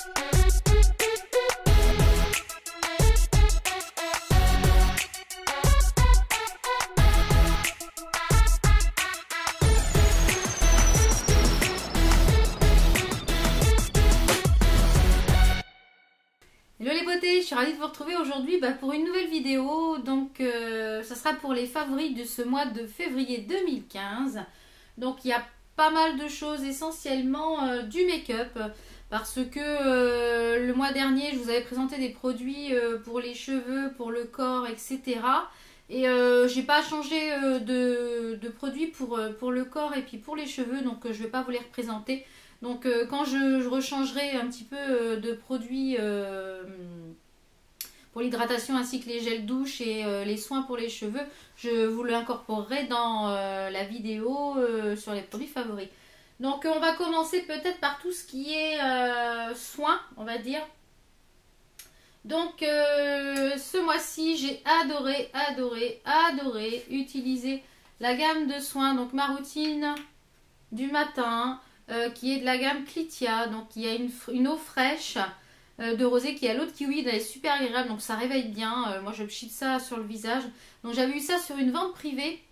Hello les beautés, je suis ravie de vous retrouver aujourd'hui pour une nouvelle vidéo. Donc ça sera pour les favoris de ce mois de février 2015. Donc il y a pas mal de choses, essentiellement du make-up, parce que le mois dernier je vous avais présenté des produits pour les cheveux, pour le corps, etc. Et j'ai pas changé de produits pour le corps et puis pour les cheveux, donc je vais pas vous les représenter. Donc quand je rechangerai un petit peu de produits pour l'hydratation ainsi que les gels douche et les soins pour les cheveux, je vous l'incorporerai dans la vidéo sur les produits favoris. Donc on va commencer peut-être par tout ce qui est soins, on va dire. Donc ce mois-ci j'ai adoré utiliser la gamme de soins, donc ma routine du matin, qui est de la gamme Clitia. Donc il y a une eau fraîche de rosée qui a l'eau de kiwi, elle est super agréable, donc ça réveille bien. Moi je me chie ça sur le visage. Donc j'avais eu ça sur une vente privée,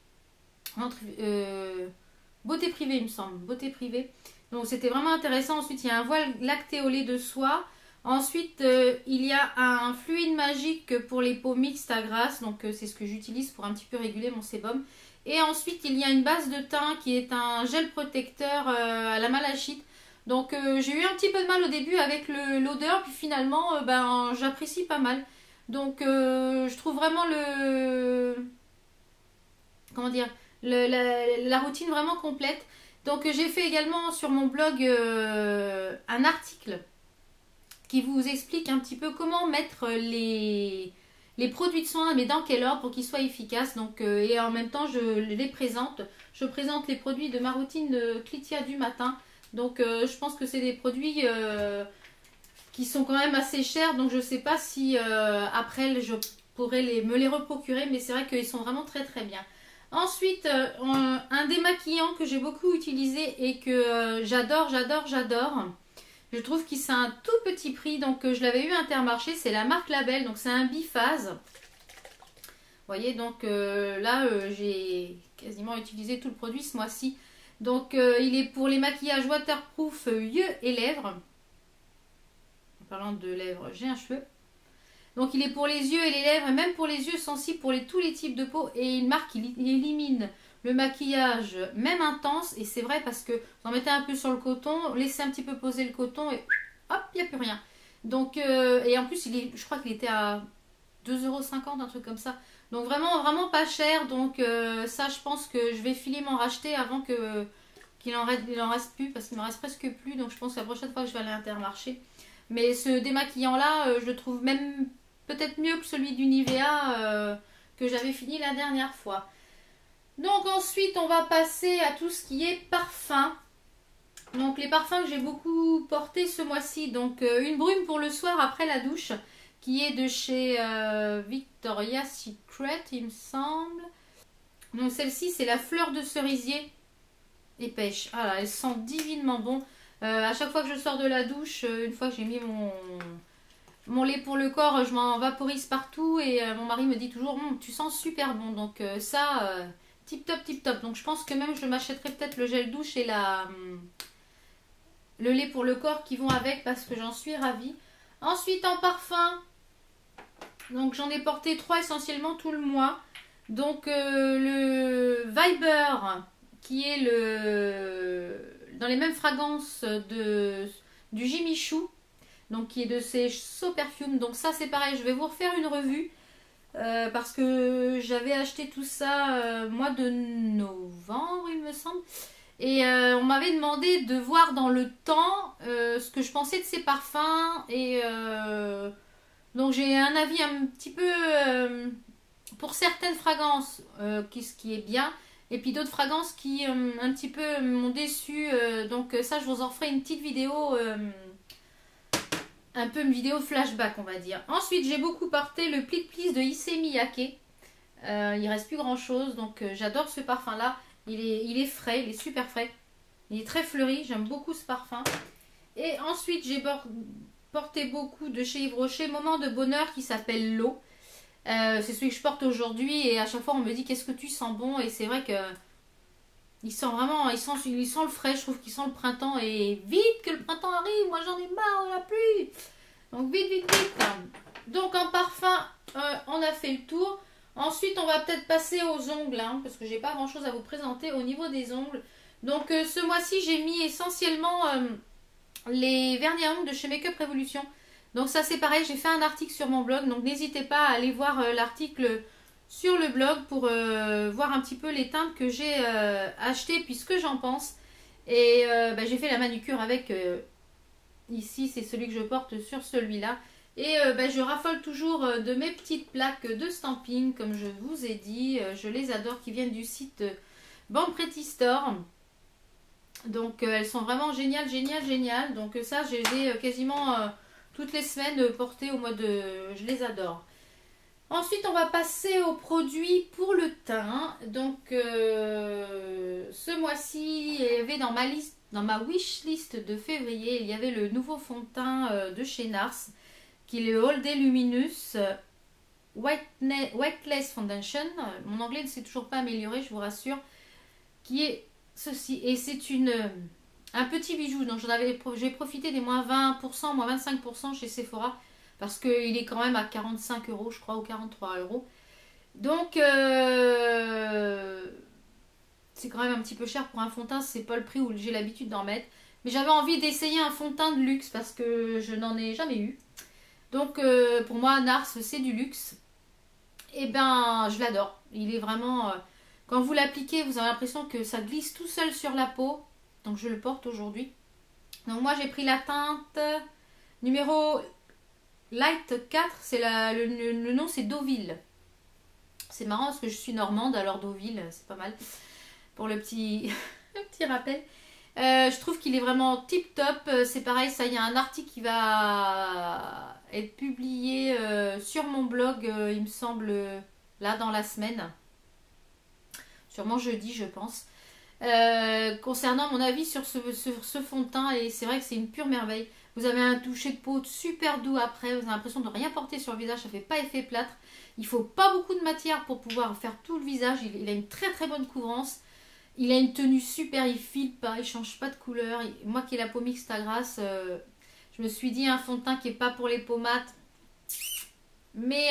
beauté privée il me semble, beauté privée. Donc c'était vraiment intéressant. Ensuite il y a un voile lacté au lait de soie. Ensuite il y a un fluide magique pour les peaux mixtes à grasse, donc c'est ce que j'utilise pour un petit peu réguler mon sébum. Et ensuite il y a une base de teint qui est un gel protecteur à la malachite. Donc j'ai eu un petit peu de mal au début avec l'odeur, puis finalement j'apprécie pas mal. Donc je trouve vraiment la routine vraiment complète. Donc j'ai fait également sur mon blog un article qui vous explique un petit peu comment mettre les produits de soins, mais dans quel ordre pour qu'ils soient efficaces. Donc, et en même temps, je les présente. Je présente les produits de ma routine de Clitia du matin. Donc, je pense que c'est des produits qui sont quand même assez chers. Donc, je ne sais pas si après, je pourrais me les reprocurer. Mais c'est vrai qu'ils sont vraiment très très bien. Ensuite, un démaquillant que j'ai beaucoup utilisé et que j'adore. Je trouve qu'il c'est un tout petit prix, donc je l'avais eu à Intermarché, c'est la marque Label, donc c'est un biphase. Vous voyez, donc là j'ai quasiment utilisé tout le produit ce mois-ci. Donc il est pour les maquillages waterproof yeux et lèvres. En parlant de lèvres, j'ai un cheveu. Donc il est pour les yeux et les lèvres, et même pour les yeux sensibles, pour tous les types de peau. Et il marque qu'il élimine le maquillage même intense, et c'est vrai parce que vous en mettez un peu sur le coton, laissez un petit peu poser le coton et hop, il n'y a plus rien. Donc et en plus je crois qu'il était à 2,50 €, un truc comme ça. Donc vraiment pas cher. Donc ça je pense que je vais filer m'en racheter avant qu'il en reste plus, parce qu'il m'en reste presque plus. Donc je pense que la prochaine fois que je vais aller à Intermarché. Mais ce démaquillant là, je le trouve même peut-être mieux que celui du Nivea que j'avais fini la dernière fois. Donc ensuite on va passer à tout ce qui est parfum. Donc les parfums que j'ai beaucoup portés ce mois-ci. Donc une brume pour le soir après la douche, qui est de chez Victoria's Secret il me semble. Donc celle-ci c'est la fleur de cerisier et pêche. Ah là, elle sent divinement bon. À chaque fois que je sors de la douche, une fois que j'ai mis mon lait pour le corps, je m'en vaporise partout. Et mon mari me dit toujours tu sens super bon. Donc ça... tip top. Donc je pense que même je m'achèterai peut-être le gel douche et le lait pour le corps qui vont avec, parce que j'en suis ravie. Ensuite en parfum, donc j'en ai porté 3 essentiellement tout le mois. Donc le Viber, qui est dans les mêmes fragrances du Jimmy Choo, donc qui est de ces So Perfume. Donc ça c'est pareil, je vais vous refaire une revue. Parce que j'avais acheté tout ça mois de novembre il me semble, et on m'avait demandé de voir dans le temps ce que je pensais de ces parfums, et donc j'ai un avis un petit peu pour certaines fragrances ce qui est bien, et puis d'autres fragrances qui un petit peu m'ont déçu. Donc ça je vous en ferai une petite vidéo, un peu une vidéo flashback on va dire. Ensuite j'ai beaucoup porté le Plis Plis de Issey Miyake. Il reste plus grand chose, donc j'adore ce parfum là. Il est frais, il est super frais. Il est très fleuri, j'aime beaucoup ce parfum. Et ensuite j'ai porté beaucoup de chez Yves Rocher, Moment de bonheur, qui s'appelle l'eau. C'est celui que je porte aujourd'hui et à chaque fois on me dit qu'est-ce que tu sens bon, et c'est vrai que il sent vraiment, il sent le frais, je trouve qu'il sent le printemps, et vite que le printemps arrive, moi j'en ai marre de la pluie. Donc vite, vite, vite. Donc en parfum, on a fait le tour. Ensuite on va peut-être passer aux ongles, hein, parce que j'ai pas grand chose à vous présenter au niveau des ongles. Donc ce mois-ci j'ai mis essentiellement les vernis à ongles de chez Make Up Revolution. Donc ça c'est pareil, j'ai fait un article sur mon blog, donc n'hésitez pas à aller voir l'article sur le blog pour voir un petit peu les teintes que j'ai achetées puis ce que j'en pense. Et j'ai fait la manucure avec, ici c'est celui que je porte sur celui-là. Et je raffole toujours de mes petites plaques de stamping, comme je vous ai dit, je les adore, qui viennent du site Banque Pretty Store. Donc elles sont vraiment géniales, géniales, géniales. Donc ça je les ai quasiment toutes les semaines portées au mois de... Je les adore. Ensuite on va passer aux produits pour le teint. Donc ce mois-ci il y avait dans ma liste, dans ma wish list de février, il y avait le nouveau fond de teint de chez Nars, qui est le All Day Luminous Whiteless Foundation. Mon anglais ne s'est toujours pas amélioré, je vous rassure. Qui est ceci, et c'est un petit bijou. Donc j'ai profité des moins 20%, moins 25% chez Sephora, parce qu'il est quand même à 45 €, je crois, ou 43 €. Donc c'est quand même un petit peu cher pour un fond de teint, c'est pas le prix où j'ai l'habitude d'en mettre. Mais j'avais envie d'essayer un fond de teint de luxe parce que je n'en ai jamais eu. Donc pour moi Nars c'est du luxe. Et ben je l'adore. Il est vraiment... quand vous l'appliquez, vous avez l'impression que ça glisse tout seul sur la peau. Donc je le porte aujourd'hui. Donc moi j'ai pris la teinte numéro Light 4. C'est le nom c'est Deauville. C'est marrant parce que je suis normande, alors Deauville c'est pas mal. Pour le petit, le petit rappel. Je trouve qu'il est vraiment tip top. C'est pareil, ça, il y a un article qui va être publié sur mon blog, il me semble, là dans la semaine. Sûrement jeudi, je pense. Concernant mon avis sur ce fond de teint, et c'est vrai que c'est une pure merveille. Vous avez un toucher de peau super doux après, vous avez l'impression de rien porter sur le visage, ça fait pas effet plâtre. Il faut pas beaucoup de matière pour pouvoir faire tout le visage, il a une très très bonne couvrance. Il a une tenue super, il file pas, il change pas de couleur. Moi qui ai la peau mixte à grasse, je me suis dit un fond de teint qui est pas pour les peaux mates. Mais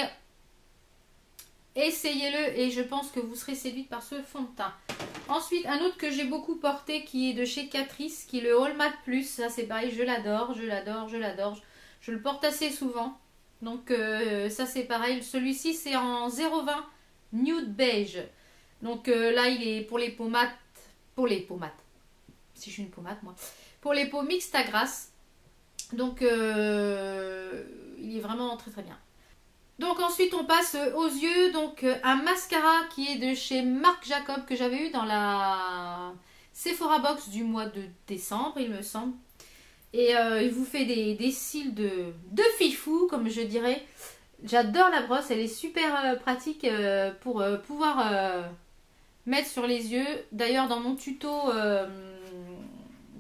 essayez-le et je pense que vous serez séduite par ce fond de teint. Ensuite, un autre que j'ai beaucoup porté qui est de chez Catrice, qui est le All Matte Plus. Ça c'est pareil, je l'adore, je l'adore, je l'adore. Je le porte assez souvent. Donc ça c'est pareil. Celui-ci c'est en 0,20 nude beige. Donc là il est pour les peaux mates. Pour les peaux mates. Si je suis une peau mate moi. Pour les peaux mixtes à grasse. Donc il est vraiment très très bien. Donc ensuite on passe aux yeux. Donc un mascara qui est de chez Marc Jacob, que j'avais eu dans la Sephora Box du mois de décembre il me semble. Et il vous fait des cils de fifou comme je dirais. J'adore la brosse, elle est super pratique pour pouvoir mettre sur les yeux. D'ailleurs dans mon tuto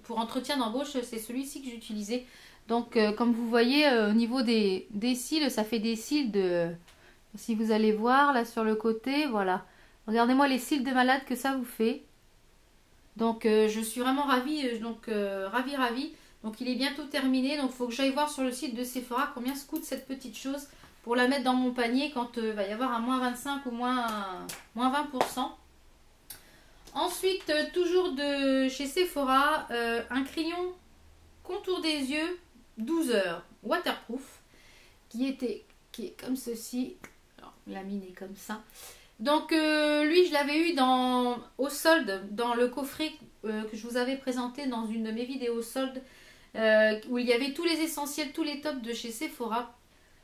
pour entretien d'embauche, c'est celui-ci que j'ai utilisé. Donc comme vous voyez au niveau des cils, ça fait des cils de... Si vous allez voir là sur le côté, voilà. Regardez-moi les cils de malade que ça vous fait. Donc je suis vraiment ravie, ravie. Donc il est bientôt terminé, donc il faut que j'aille voir sur le site de Sephora combien se coûte cette petite chose pour la mettre dans mon panier quand il va y avoir un moins 25 ou moins 20%. Ensuite, toujours de chez Sephora, un crayon contour des yeux 12 heures waterproof qui est comme ceci. Alors la mine est comme ça. Donc lui je l'avais eu au solde dans le coffret que je vous avais présenté dans une de mes vidéos solde où il y avait tous les essentiels, tous les tops de chez Sephora.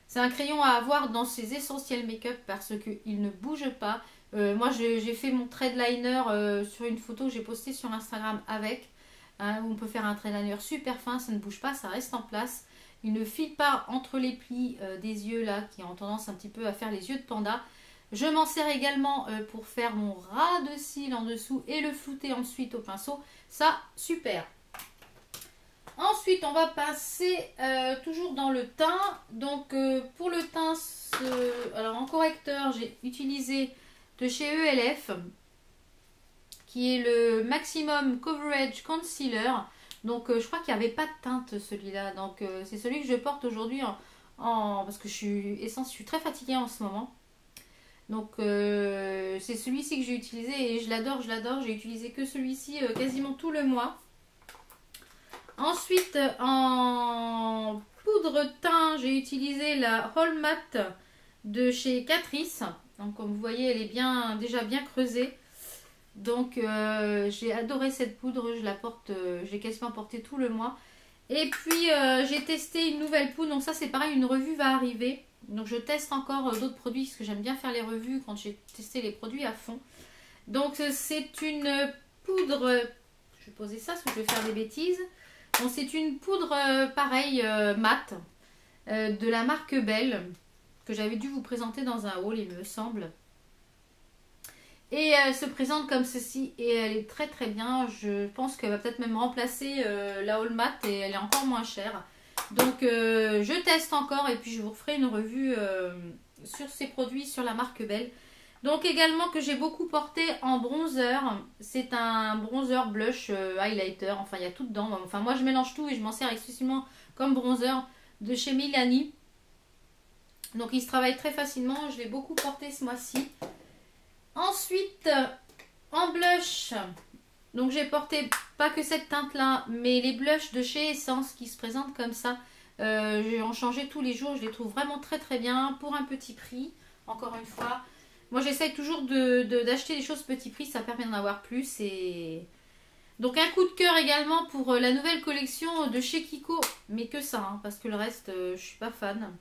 C'est un crayon à avoir dans ses essentiels make-up parce qu'il ne bouge pas. Moi j'ai fait mon trade liner sur une photo que j'ai postée sur Instagram avec. Où on peut faire un trade liner super fin, ça ne bouge pas, ça reste en place. Il ne file pas entre les plis des yeux là qui ont tendance un petit peu à faire les yeux de panda. Je m'en sers également pour faire mon ras de cils en dessous et le flouter ensuite au pinceau. Ça, super. Ensuite, on va passer toujours dans le teint. Donc, pour le teint, alors en correcteur, j'ai utilisé de chez ELF, qui est le Maximum Coverage Concealer. Donc, je crois qu'il n'y avait pas de teinte celui-là. Donc, c'est celui que je porte aujourd'hui parce que je suis très fatiguée en ce moment. Donc, c'est celui-ci que j'ai utilisé et je l'adore, je l'adore. J'ai utilisé que celui-ci quasiment tout le mois. Ensuite, en poudre teint, j'ai utilisé la All Matte de chez Catrice. Donc, comme vous voyez, elle est déjà bien creusée. Donc, j'ai adoré cette poudre. Je la porte, j'ai quasiment porté tout le mois. Et puis, j'ai testé une nouvelle poudre. Donc, ça, c'est pareil, une revue va arriver. Donc, je teste encore d'autres produits parce que j'aime bien faire les revues quand j'ai testé les produits à fond. Donc, c'est une poudre. Je vais poser ça parce que je vais faire des bêtises. Donc c'est une poudre pareille mate de la marque Belle que j'avais dû vous présenter dans un haul il me semble. Et elle se présente comme ceci et elle est très très bien. Je pense qu'elle va peut-être même remplacer la All Matte et elle est encore moins chère. Donc je teste encore et puis je vous referai une revue sur ces produits sur la marque Belle. Donc également que j'ai beaucoup porté en bronzer, c'est un bronzer blush highlighter, enfin il y a tout dedans, enfin moi je mélange tout et je m'en sers exclusivement comme bronzer de chez Milani. Donc il se travaille très facilement, je l'ai beaucoup porté ce mois-ci. Ensuite en blush, donc j'ai porté pas que cette teinte là, mais les blushs de chez Essence qui se présentent comme ça. Je vais en changer tous les jours, je les trouve vraiment très très bien pour un petit prix, encore une fois. Moi, j'essaye toujours d'acheter des choses petit prix, ça permet d'en avoir plus. Donc, un coup de cœur également pour la nouvelle collection de chez Kiko. Mais que ça, hein, parce que le reste, je suis pas fan.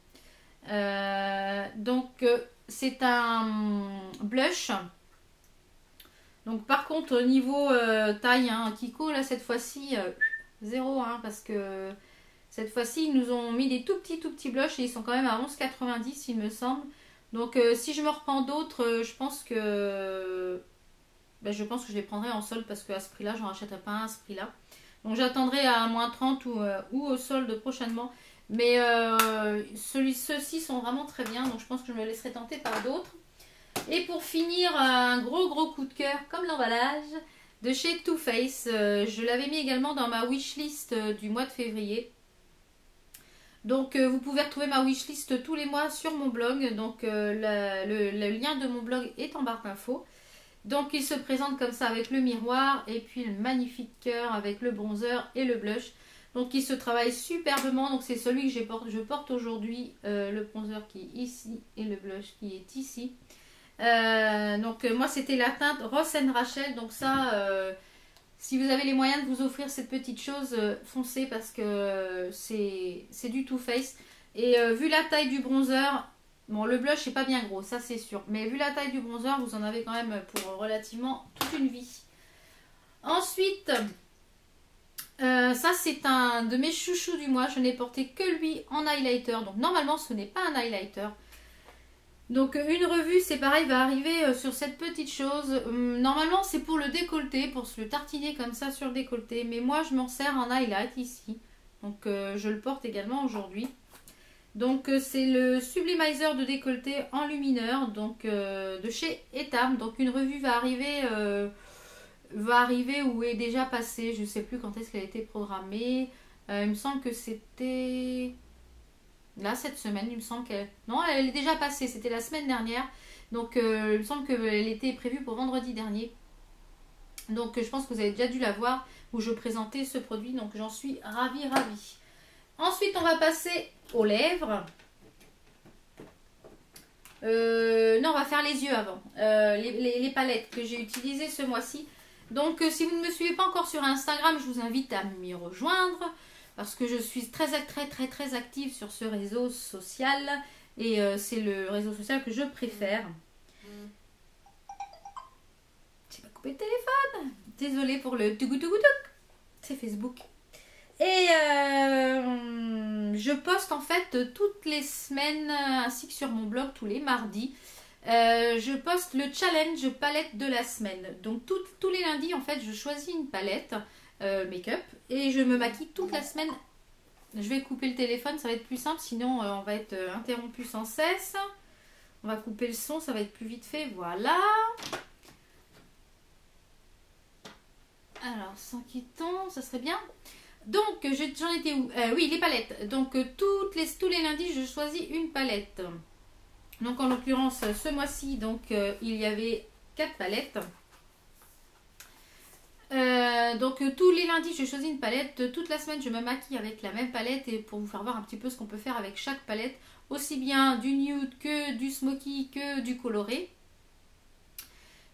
C'est un blush. Donc, par contre, au niveau taille, hein, Kiko, là, cette fois-ci, 0, hein, parce que cette fois-ci, ils nous ont mis des tout petits blushs et ils sont quand même à 11,90, il me semble. Donc si je me reprends d'autres, je pense que je les prendrai en solde parce qu'à ce prix-là, j'en rachèterai pas un à ce prix-là. Donc j'attendrai à moins 30 ou au solde prochainement. Mais ceux-ci sont vraiment très bien, donc je pense que je me laisserai tenter par d'autres. Et pour finir, un gros coup de cœur, comme l'emballage, de chez Too Faced. Je l'avais mis également dans ma wishlist du mois de février. Donc vous pouvez retrouver ma wishlist tous les mois sur mon blog. Donc le lien de mon blog est en barre d'infos. Donc il se présente comme ça avec le miroir et puis le magnifique cœur avec le bronzer et le blush. Donc il se travaille superbement. Donc c'est celui que je porte aujourd'hui. Le bronzer qui est ici et le blush qui est ici. Moi c'était la teinte Ross & Rachel. Donc ça... si vous avez les moyens de vous offrir cette petite chose, foncez parce que c'est du Too Faced. Et vu la taille du bronzer, bon le blush n'est pas bien gros, ça c'est sûr. Mais vu la taille du bronzer, vous en avez quand même pour relativement toute une vie. Ensuite, ça c'est un de mes chouchous du mois. Je n'ai porté que lui en highlighter. Donc normalement ce n'est pas un highlighter. Donc une revue c'est pareil va arriver sur cette petite chose. Normalement c'est pour le décolleté, pour se le tartiner comme ça sur le décolleté. Mais moi je m'en sers en highlight ici. Donc je le porte également aujourd'hui. Donc c'est le Sublimizer de décolleté en lumineur. Donc de chez Etam. Donc une revue va arriver ou est déjà passée. Je ne sais plus quand est-ce qu'elle a été programmée. Il me semble que c'était... Là, cette semaine, il me semble qu'elle... Non, elle est déjà passée. C'était la semaine dernière. Donc, il me semble qu'elle était prévue pour vendredi dernier. Donc, je pense que vous avez déjà dû la voir où je présentais ce produit. Donc, j'en suis ravie. Ensuite, on va passer aux lèvres. Non, on va faire les yeux avant. Les palettes que j'ai utilisées ce mois-ci. Donc, si vous ne me suivez pas encore sur Instagram, je vous invite à m'y rejoindre. Parce que je suis très active sur ce réseau social. Et c'est le réseau social que je préfère. J'ai pas coupé le téléphone. Désolée pour le tougou. C'est Facebook. Et je poste en fait toutes les semaines, ainsi que sur mon blog tous les mardis. Je poste le challenge palette de la semaine. Donc tous les lundis en fait je choisis une palette. make-up. Et je me maquille toute la semaine. Je vais couper le téléphone, ça va être plus simple, sinon on va être interrompu sans cesse. On va couper le son, ça va être plus vite fait, voilà. Alors, sans quittant, ça serait bien. Donc, j'en étais où? Oui, les palettes. Donc, tous les lundis, je choisis une palette. Donc, en l'occurrence, ce mois-ci, donc, il y avait 4 palettes. Donc, tous les lundis, je choisis une palette. Toute la semaine, je me maquille avec la même palette. Et pour vous faire voir un petit peu ce qu'on peut faire avec chaque palette. Aussi bien du nude que du smoky que du coloré.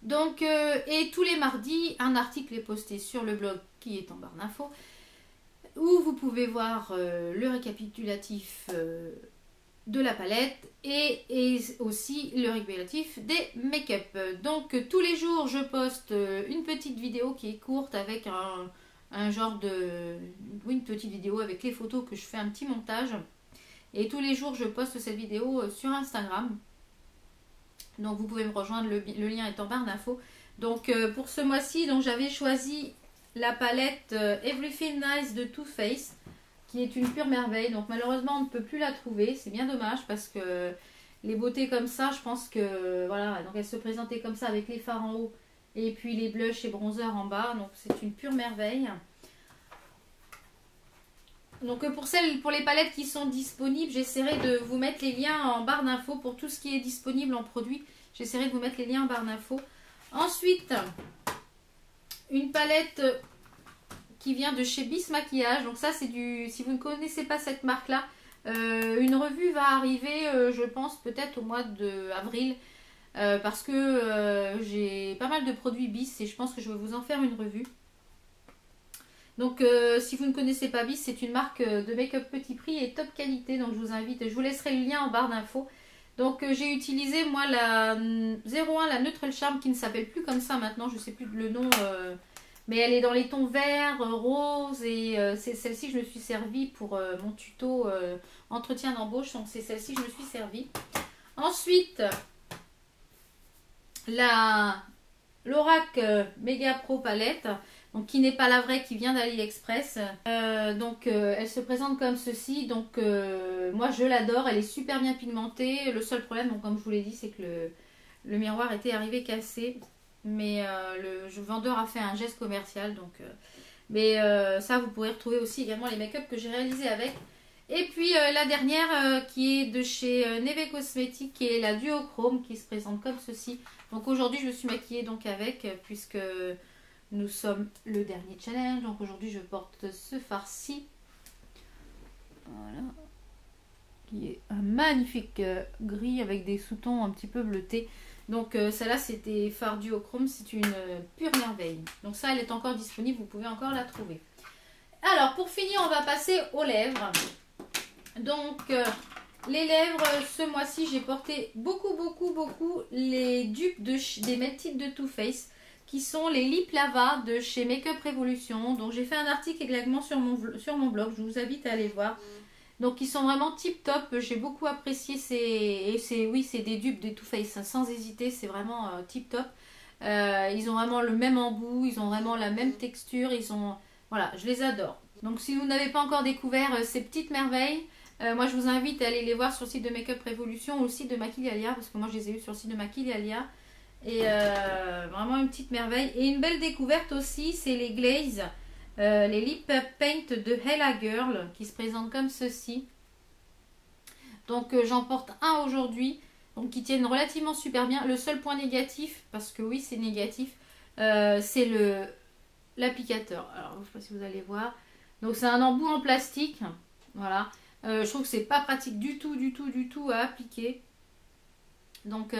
Donc, et tous les mardis, un article est posté sur le blog qui est en barre d'infos, où vous pouvez voir le récapitulatif de la palette et aussi le récapitulatif des make-up. Donc, tous les jours, je poste une petite vidéo qui est courte avec un genre de... Oui, une petite vidéo avec les photos que je fais un petit montage. Et tous les jours, je poste cette vidéo sur Instagram. Donc vous pouvez me rejoindre, le lien est en barre d'infos. Donc pour ce mois-ci, j'avais choisi la palette Everything Nice de Too Faced, qui est une pure merveille. Donc malheureusement on ne peut plus la trouver, c'est bien dommage parce que les beautés comme ça, je pense que voilà, donc elle se présentait comme ça avec les fards en haut et puis les blushs et bronzers en bas. Donc c'est une pure merveille. Donc pour les palettes qui sont disponibles, j'essaierai de vous mettre les liens en barre d'infos pour tout ce qui est disponible en produit. J'essaierai de vous mettre les liens en barre d'infos. Ensuite, une palette qui vient de chez Bis Maquillage. Donc ça c'est du... Si vous ne connaissez pas cette marque-là, une revue va arriver, je pense peut-être au mois d'avril. Parce que j'ai pas mal de produits Bis et je pense que je vais vous en faire une revue. Donc si vous ne connaissez pas Bis, c'est une marque de make-up petit prix et top qualité. Donc je vous invite, je vous laisserai le lien en barre d'infos. Donc j'ai utilisé moi la 01, la Neutral Charm, qui ne s'appelle plus comme ça maintenant, je ne sais plus le nom. Mais elle est dans les tons vert, rose et c'est celle-ci que je me suis servie pour mon tuto entretien d'embauche. Donc c'est celle-ci que je me suis servie. Ensuite, la Lorac Mega Pro Palette. Donc qui n'est pas la vraie, qui vient d'AliExpress. Elle se présente comme ceci. Donc moi je l'adore, elle est super bien pigmentée. Le seul problème, donc, comme je vous l'ai dit, c'est que le miroir était arrivé cassé. Mais le vendeur a fait un geste commercial. Donc, ça vous pourrez retrouver aussi également les make-up que j'ai réalisés avec. Et puis la dernière qui est de chez Neve Cosmetics, qui est la Duochrome, qui se présente comme ceci. Donc aujourd'hui je me suis maquillée donc avec, puisque... Nous sommes le dernier challenge, donc aujourd'hui je porte ce fard-ci. Voilà. Qui est un magnifique gris avec des sous-tons un petit peu bleutés. Donc celle-là c'était fard Duochrome, c'est une pure merveille. Donc ça elle est encore disponible, vous pouvez encore la trouver. Alors pour finir on va passer aux lèvres. Donc les lèvres, ce mois-ci j'ai porté beaucoup les dupes des Melt It de Too Faced, qui sont les Lip Lava de chez Makeup Revolution. Donc j'ai fait un article également sur mon blog, je vous invite à aller voir. Donc ils sont vraiment tip top, j'ai beaucoup apprécié c'est des dupes de Too Faced, sans hésiter, c'est vraiment tip top. Ils ont vraiment le même embout, ils ont vraiment la même texture, voilà, je les adore. Donc si vous n'avez pas encore découvert ces petites merveilles, moi je vous invite à aller les voir sur le site de Makeup Revolution ou le site de Maquillalia, parce que moi je les ai eu sur le site de Maquillalia. Et vraiment une petite merveille. Et une belle découverte aussi, c'est les Glaze, les Lip Paint de Hella Girl, qui se présentent comme ceci. Donc j'en porte un aujourd'hui, donc qui tiennent relativement super bien. Le seul point négatif, parce que oui c'est négatif, c'est l'applicateur. Alors je sais pas si vous allez voir. Donc c'est un embout en plastique, voilà. Je trouve que c'est pas pratique du tout à appliquer. Donc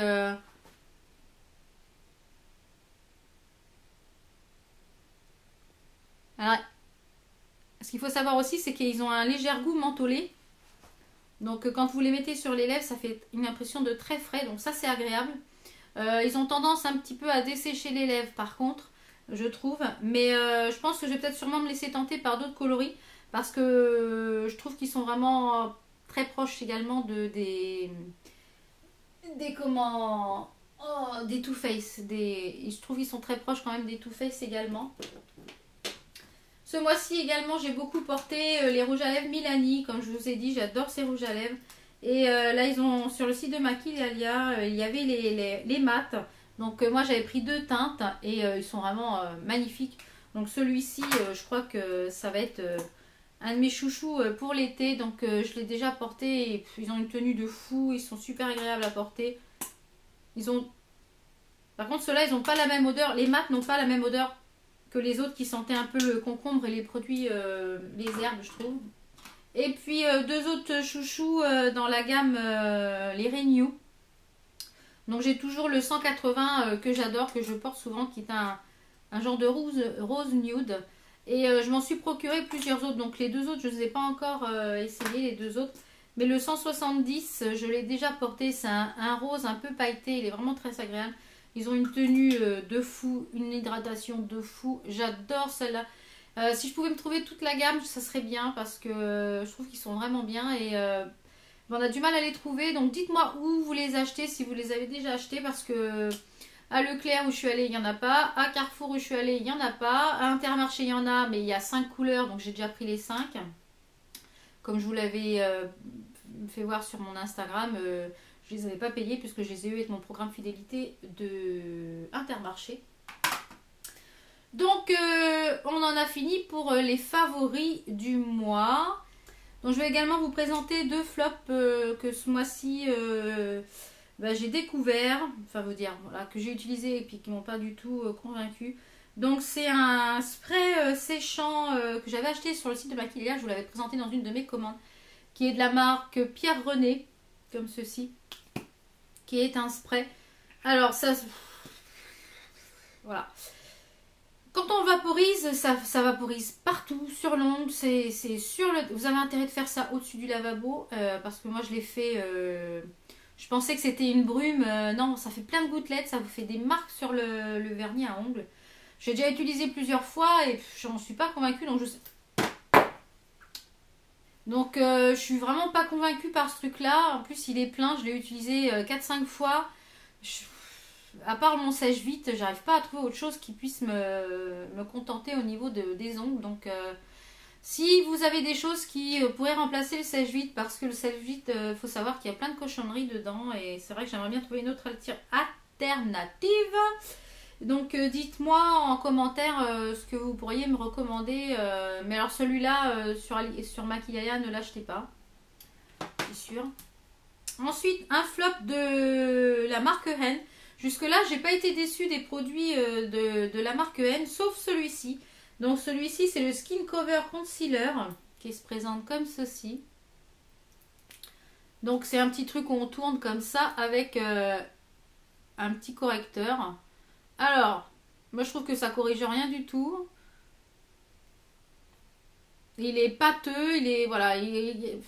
alors, ce qu'il faut savoir aussi, c'est qu'ils ont un léger goût mentholé. Donc quand vous les mettez sur les lèvres, ça fait une impression de très frais. Donc ça, c'est agréable. Ils ont tendance un petit peu à dessécher les lèvres, par contre, je trouve. Mais je pense que je vais peut-être sûrement me laisser tenter par d'autres coloris. Parce que je trouve qu'ils sont vraiment très proches également des Too Faced. Je trouve qu'ils sont très proches quand même des Too Faced également. Ce mois-ci également, j'ai beaucoup porté les rouges à lèvres Milani. Comme je vous ai dit, j'adore ces rouges à lèvres. Et là, ils ont sur le site de Maquillalia, il y avait les mats. Donc moi, j'avais pris 2 teintes et ils sont vraiment magnifiques. Donc celui-ci, je crois que ça va être un de mes chouchous pour l'été. Donc je l'ai déjà porté et ils ont une tenue de fou. Ils sont super agréables à porter. Par contre, ceux-là, ils n'ont pas la même odeur. Les mats n'ont pas la même odeur que les autres qui sentaient un peu le concombre et les produits, les herbes, je trouve. Et puis 2 autres chouchous dans la gamme les Renew. Donc j'ai toujours le 180 que j'adore, que je porte souvent, qui est un genre de rose nude. Et je m'en suis procuré plusieurs autres. Donc les 2 autres, je ne les ai pas encore essayés, les 2 autres. Mais le 170, je l'ai déjà porté. C'est un rose un peu pailleté. Il est vraiment très agréable. Ils ont une tenue de fou, une hydratation de fou. J'adore celle-là. Si je pouvais me trouver toute la gamme, ça serait bien parce que je trouve qu'ils sont vraiment bien et on a du mal à les trouver. Donc dites-moi où vous les achetez, si vous les avez déjà achetés, parce que à Leclerc où je suis allée, il n'y en a pas. À Carrefour où je suis allée, il n'y en a pas. À Intermarché, il y en a, mais il y a 5 couleurs, donc j'ai déjà pris les 5. Comme je vous l'avais fait voir sur mon Instagram, je ne les avais pas payés puisque je les ai eu avec mon programme fidélité de Intermarché. Donc on en a fini pour les favoris du mois. Donc je vais également vous présenter 2 flops que ce mois-ci j'ai découvert, enfin vous dire, voilà, que j'ai utilisé et puis qui m'ont pas du tout convaincu. Donc c'est un spray séchant que j'avais acheté sur le site de Maquillalia, je vous l'avais présenté dans une de mes commandes, qui est de la marque Pierre René, comme ceci, qui est un spray. Alors ça, voilà. Quand on vaporise, ça vaporise partout, sur l'ongle, c'est sur le... Vous avez intérêt de faire ça au-dessus du lavabo, parce que moi je l'ai fait... je pensais que c'était une brume, non, ça fait plein de gouttelettes, ça vous fait des marques sur le vernis à ongles. J'ai déjà utilisé plusieurs fois et j'en suis pas convaincue, donc je sais... Donc je suis vraiment pas convaincue par ce truc-là. En plus il est plein, je l'ai utilisé 4-5 fois. À part mon sèche-vite, j'arrive pas à trouver autre chose qui puisse me contenter au niveau des ongles. Donc si vous avez des choses qui pourraient remplacer le sèche-vite, parce que le sèche-vite, faut savoir qu'il y a plein de cochonneries dedans et c'est vrai que j'aimerais bien trouver une autre alternative. Donc dites-moi en commentaire ce que vous pourriez me recommander. Mais alors celui-là sur Maquillalia, ne l'achetez pas, c'est sûr. Ensuite, un flop de la marque Hen. Jusque-là, j'ai pas été déçue des produits de la marque Hen, sauf celui-ci. Donc celui-ci, c'est le Skin Cover Concealer, qui se présente comme ceci. Donc c'est un petit truc où on tourne comme ça, avec un petit correcteur. Alors, moi je trouve que ça corrige rien du tout. Il est pâteux, il est... Voilà, il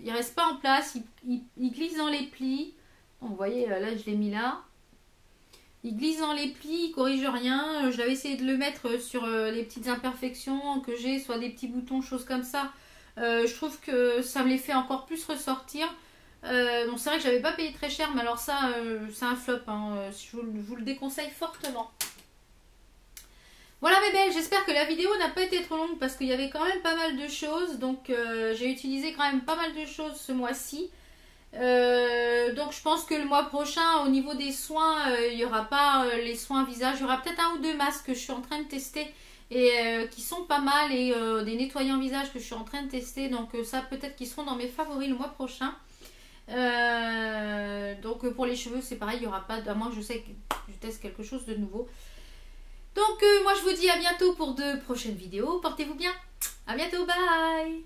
reste pas en place, il glisse dans les plis. Bon, vous voyez, là je l'ai mis là. Il glisse dans les plis, il corrige rien. Je l'avais essayé de le mettre sur les petites imperfections que j'ai, soit des petits boutons, choses comme ça. Je trouve que ça me les fait encore plus ressortir. Donc c'est vrai que j'avais pas payé très cher, mais alors ça, c'est un flop. Hein. Je vous le déconseille fortement. Voilà mes belles, j'espère que la vidéo n'a pas été trop longue parce qu'il y avait quand même pas mal de choses. Donc j'ai utilisé quand même pas mal de choses ce mois-ci. Donc je pense que le mois prochain au niveau des soins il n'y aura pas les soins visage, il y aura peut-être 1 ou 2 masques que je suis en train de tester et qui sont pas mal et des nettoyants visage que je suis en train de tester, donc ça peut-être qu'ils seront dans mes favoris le mois prochain. Donc pour les cheveux c'est pareil, il n'y aura pas, à moins que je sais que je teste quelque chose de nouveau. Donc moi je vous dis à bientôt pour de prochaines vidéos, portez-vous bien, à bientôt, bye.